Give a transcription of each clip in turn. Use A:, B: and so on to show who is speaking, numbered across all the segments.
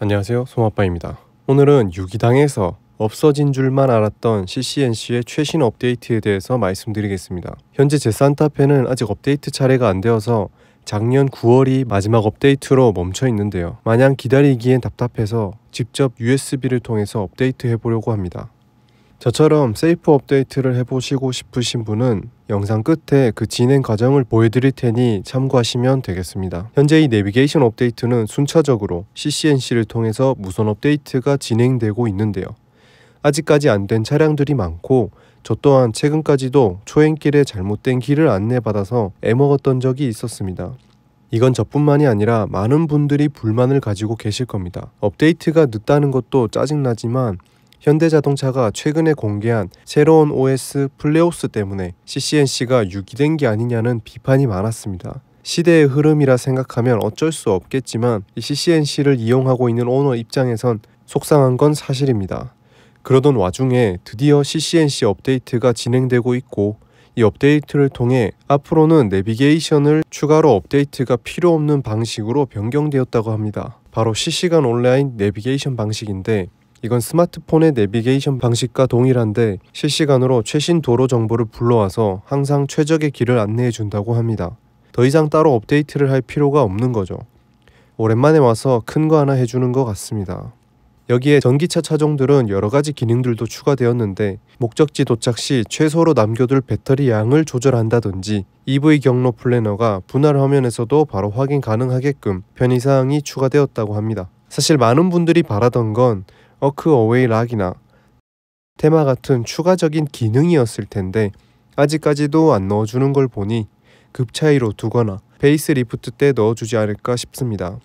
A: 안녕하세요, 송아빠입니다. 오늘은 유기당에서 없어진 줄만 알았던 CCNC의 최신 업데이트에 대해서 말씀드리겠습니다. 현재 제 산타페는 아직 업데이트 차례가 안 되어서 작년 9월이 마지막 업데이트로 멈춰 있는데요. 마냥 기다리기엔 답답해서 직접 USB를 통해서 업데이트 해보려고 합니다. 저처럼 세이프 업데이트를 해보시고 싶으신 분은 영상 끝에 그 진행 과정을 보여드릴 테니 참고하시면 되겠습니다. 현재 이 내비게이션 업데이트는 순차적으로 CCNC를 통해서 무선 업데이트가 진행되고 있는데요. 아직까지 안 된 차량들이 많고 저 또한 최근까지도 초행길에 잘못된 길을 안내받아서 애먹었던 적이 있었습니다. 이건 저뿐만이 아니라 많은 분들이 불만을 가지고 계실 겁니다. 업데이트가 늦다는 것도 짜증나지만 현대자동차가 최근에 공개한 새로운 OS 플레오스 때문에 CCNC가 유기된 게 아니냐는 비판이 많았습니다. 시대의 흐름이라 생각하면 어쩔 수 없겠지만 이 CCNC를 이용하고 있는 오너 입장에선 속상한 건 사실입니다. 그러던 와중에 드디어 CCNC 업데이트가 진행되고 있고 이 업데이트를 통해 앞으로는 내비게이션을 추가로 업데이트가 필요 없는 방식으로 변경되었다고 합니다. 바로 실시간 온라인 내비게이션 방식인데 이건 스마트폰의 내비게이션 방식과 동일한데 실시간으로 최신 도로 정보를 불러와서 항상 최적의 길을 안내해 준다고 합니다. 더 이상 따로 업데이트를 할 필요가 없는 거죠. 오랜만에 와서 큰 거 하나 해주는 것 같습니다. 여기에 전기차 차종들은 여러가지 기능들도 추가되었는데 목적지 도착 시 최소로 남겨둘 배터리 양을 조절한다든지 EV 경로 플래너가 분할 화면에서도 바로 확인 가능하게끔 편의사항이 추가되었다고 합니다. 사실 많은 분들이 바라던 건 어크 어웨이 락이나 테마 같은 추가적인 기능이었을 텐데 아직까지도 안 넣어주는 걸 보니 급 차이로 두거나 페이스리프트 때 넣어주지 않을까 싶습니다.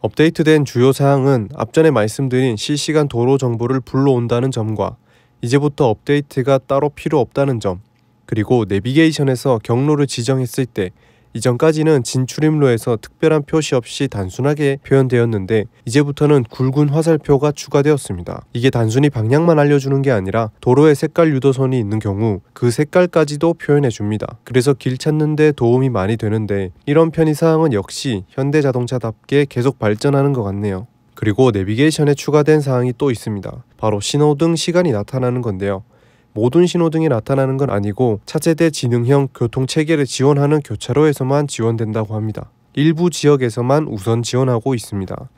A: 업데이트된 주요 사항은 앞전에 말씀드린 실시간 도로 정보를 불러온다는 점과 이제부터 업데이트가 따로 필요 없다는 점, 그리고 내비게이션에서 경로를 지정했을 때 이전까지는 진출입로에서 특별한 표시 없이 단순하게 표현되었는데 이제부터는 굵은 화살표가 추가되었습니다. 이게 단순히 방향만 알려주는 게 아니라 도로에 색깔 유도선이 있는 경우 그 색깔까지도 표현해줍니다. 그래서 길 찾는 데 도움이 많이 되는데 이런 편의사항은 역시 현대자동차답게 계속 발전하는 것 같네요. 그리고 내비게이션에 추가된 사항이 또 있습니다. 바로 신호등 시간이 나타나는 건데요. 모든 신호등이 나타나는 건 아니고 차세대 지능형 교통체계를 지원하는 교차로에서만 지원된다고 합니다. 일부 지역에서만 우선 지원하고 있습니다.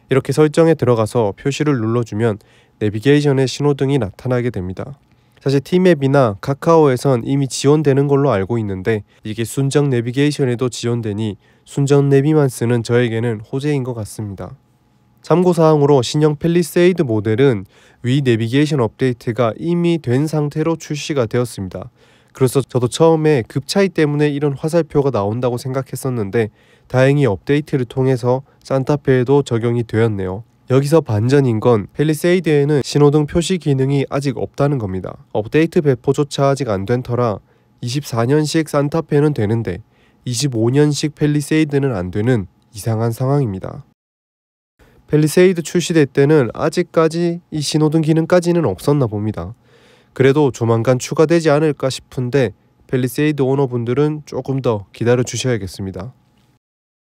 A: 이렇게 설정에 들어가서 표시를 눌러주면 내비게이션에 신호등이 나타나게 됩니다. 사실 T맵이나 카카오에선 이미 지원되는 걸로 알고 있는데 이게 순정 내비게이션에도 지원되니 순정 내비만 쓰는 저에게는 호재인 것 같습니다. 참고사항으로 신형 팰리세이드 모델은 위 내비게이션 업데이트가 이미 된 상태로 출시가 되었습니다. 그래서 저도 처음에 급 차이 때문에 이런 화살표가 나온다고 생각했었는데 다행히 업데이트를 통해서 산타페에도 적용이 되었네요. 여기서 반전인 건 팰리세이드에는 신호등 표시 기능이 아직 없다는 겁니다. 업데이트 배포조차 아직 안 된 터라 24년식 산타페는 되는데 25년식 팰리세이드는 안 되는 이상한 상황입니다. 팰리세이드 출시될 때는 아직까지 이 신호등 기능까지는 없었나 봅니다. 그래도 조만간 추가되지 않을까 싶은데 팰리세이드 오너분들은 조금 더 기다려 주셔야겠습니다.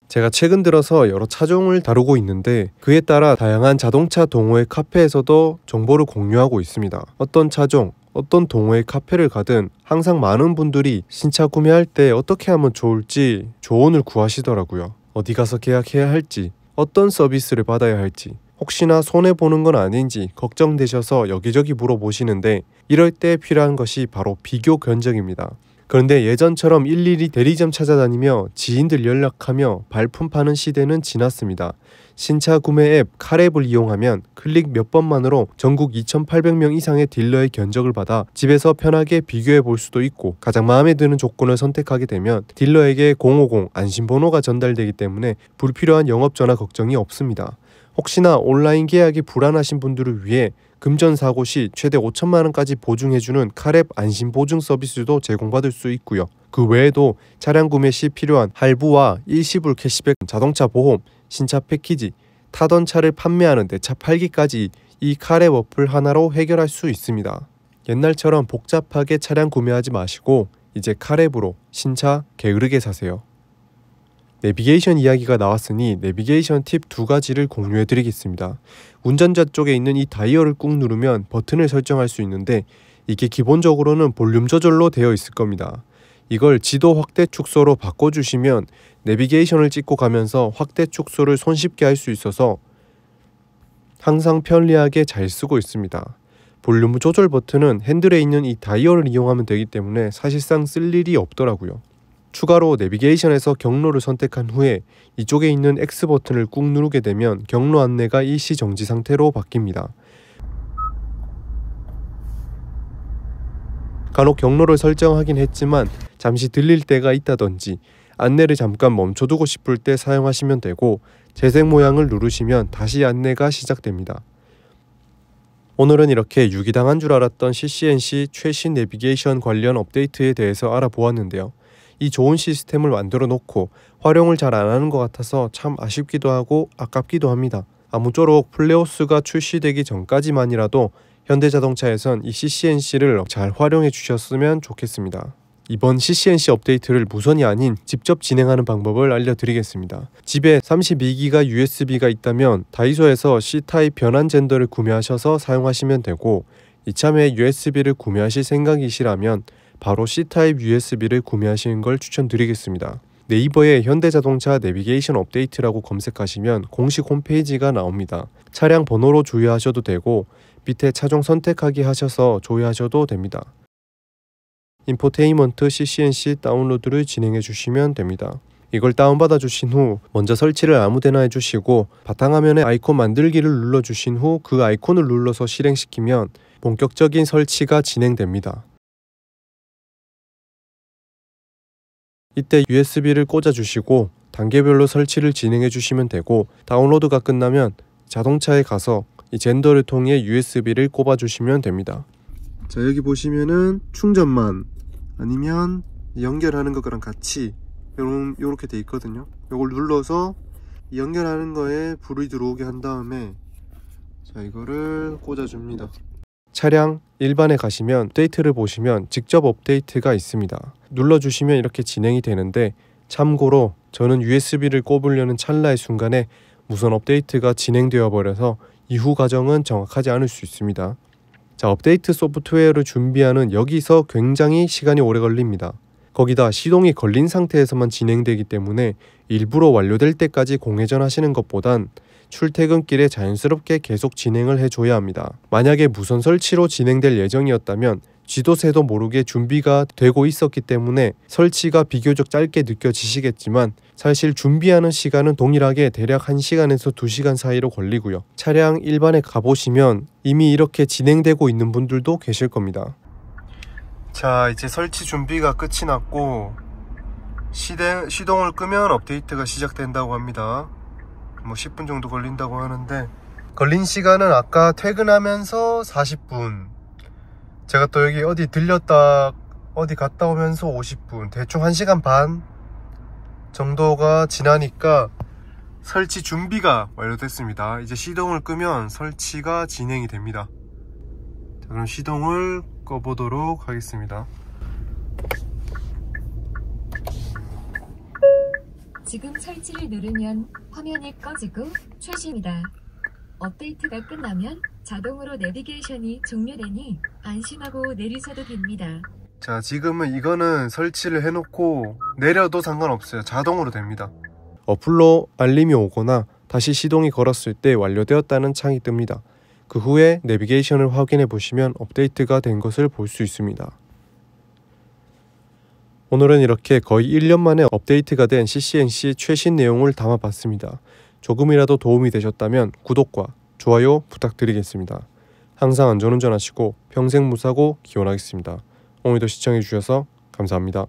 A: 제가 최근 들어서 여러 차종을 다루고 있는데 그에 따라 다양한 자동차 동호회 카페에서도 정보를 공유하고 있습니다. 어떤 차종, 어떤 동호회 카페를 가든 항상 많은 분들이 신차 구매할 때 어떻게 하면 좋을지 조언을 구하시더라고요. 어디 가서 계약해야 할지, 어떤 서비스를 받아야 할지, 혹시나 손해보는 건 아닌지 걱정되셔서 여기저기 물어보시는데 이럴 때 필요한 것이 바로 비교 견적입니다. 그런데 예전처럼 일일이 대리점 찾아다니며 지인들 연락하며 발품 파는 시대는 지났습니다. 신차 구매 앱 카랩을 이용하면 클릭 몇 번만으로 전국 2,800명 이상의 딜러의 견적을 받아 집에서 편하게 비교해 볼 수도 있고 가장 마음에 드는 조건을 선택하게 되면 딜러에게 050 안심번호가 전달되기 때문에 불필요한 영업전화 걱정이 없습니다. 혹시나 온라인 계약이 불안하신 분들을 위해 금전사고 시 최대 5천만원까지 보증해주는 카랩 안심보증 서비스도 제공받을 수 있고요. 그 외에도 차량 구매 시 필요한 할부와 일시불 캐시백, 자동차 보험, 신차 패키지, 타던 차를 판매하는 데 차 팔기까지 이 카랩 어플 하나로 해결할 수 있습니다. 옛날처럼 복잡하게 차량 구매하지 마시고 이제 카랩으로 신차 게으르게 사세요. 내비게이션 이야기가 나왔으니 내비게이션 팁 두 가지를 공유해 드리겠습니다. 운전자 쪽에 있는 이 다이얼을 꾹 누르면 버튼을 설정할 수 있는데 이게 기본적으로는 볼륨 조절로 되어 있을 겁니다. 이걸 지도 확대 축소로 바꿔주시면 내비게이션을 찍고 가면서 확대 축소를 손쉽게 할 수 있어서 항상 편리하게 잘 쓰고 있습니다. 볼륨 조절 버튼은 핸들에 있는 이 다이얼을 이용하면 되기 때문에 사실상 쓸 일이 없더라고요. 추가로 내비게이션에서 경로를 선택한 후에 이쪽에 있는 X 버튼을 꾹 누르게 되면 경로 안내가 일시 정지 상태로 바뀝니다. 간혹 경로를 설정하긴 했지만 잠시 들릴 때가 있다든지 안내를 잠깐 멈춰두고 싶을 때 사용하시면 되고 재생 모양을 누르시면 다시 안내가 시작됩니다. 오늘은 이렇게 유기당한 줄 알았던 CCNC 최신 내비게이션 관련 업데이트에 대해서 알아보았는데요. 이 좋은 시스템을 만들어 놓고 활용을 잘 안 하는 것 같아서 참 아쉽기도 하고 아깝기도 합니다. 아무쪼록 플레오스가 출시되기 전까지만이라도 현대자동차에선 이 CCNC를 잘 활용해 주셨으면 좋겠습니다. 이번 CCNC 업데이트를 무선이 아닌 직접 진행하는 방법을 알려드리겠습니다. 집에 32기가 USB가 있다면 다이소에서 C타입 변환 젠더를 구매하셔서 사용하시면 되고 이참에 USB를 구매하실 생각이시라면 바로 C타입 USB를 구매하시는 걸 추천드리겠습니다. 네이버에 현대자동차 내비게이션 업데이트라고 검색하시면 공식 홈페이지가 나옵니다. 차량 번호로 조회하셔도 되고 밑에 차종 선택하기 하셔서 조회하셔도 됩니다. 인포테인먼트 CCNC 다운로드를 진행해 주시면 됩니다. 이걸 다운받아 주신 후 먼저 설치를 아무데나 해주시고 바탕화면에 아이콘 만들기를 눌러주신 후 그 아이콘을 눌러서 실행시키면 본격적인 설치가 진행됩니다. 이때 USB를 꽂아 주시고 단계별로 설치를 진행해 주시면 되고 다운로드가 끝나면 자동차에 가서 이 젠더를 통해 USB를 꼽아 주시면 됩니다. 자, 여기 보시면은 충전만 아니면 연결하는 것랑 같이 요렇게 돼 있거든요. 요걸 눌러서 연결하는 거에 불이 들어오게 한 다음에 자, 이거를 꽂아 줍니다. 차량 일반에 가시면 업데이트를 보시면 직접 업데이트가 있습니다. 눌러주시면 이렇게 진행이 되는데 참고로 저는 USB를 꼽으려는 찰나의 순간에 무선 업데이트가 진행되어 버려서 이후 과정은 정확하지 않을 수 있습니다. 자, 업데이트 소프트웨어를 준비하는 여기서 굉장히 시간이 오래 걸립니다. 거기다 시동이 걸린 상태에서만 진행되기 때문에 일부러 완료될 때까지 공회전 하시는 것보단 출퇴근길에 자연스럽게 계속 진행을 해줘야 합니다. 만약에 무선 설치로 진행될 예정이었다면 쥐도 새도 모르게 준비가 되고 있었기 때문에 설치가 비교적 짧게 느껴지시겠지만 사실 준비하는 시간은 동일하게 대략 1시간에서 2시간 사이로 걸리고요. 차량 일반에 가보시면 이미 이렇게 진행되고 있는 분들도 계실 겁니다. 자, 이제 설치 준비가 끝이 났고 시동을 끄면 업데이트가 시작된다고 합니다. 뭐 10분 정도 걸린다고 하는데 걸린 시간은 아까 퇴근하면서 40분, 제가 또 여기 어디 들렸다 어디 갔다 오면서 50분, 대충 1시간 반 정도가 지나니까 설치 준비가 완료됐습니다. 이제 시동을 끄면 설치가 진행이 됩니다. 자, 그럼 시동을 꺼보도록 하겠습니다.
B: 지금 설치를 누르면 화면이 꺼지고 최신이다. 업데이트가 끝나면 자동으로 내비게이션이 종료되니 안심하고 내리셔도 됩니다.
A: 자, 지금은 이거는 설치를 해놓고 내려도 상관없어요. 자동으로 됩니다. 어플로 알림이 오거나 다시 시동이 걸었을 때 완료되었다는 창이 뜹니다. 그 후에 내비게이션을 확인해 보시면 업데이트가 된 것을 볼 수 있습니다. 오늘은 이렇게 거의 1년 만에 업데이트가 된 CCNC 최신 내용을 담아봤습니다. 조금이라도 도움이 되셨다면 구독과 좋아요 부탁드리겠습니다. 항상 안전운전하시고 평생 무사고 기원하겠습니다. 오늘도 시청해주셔서 감사합니다.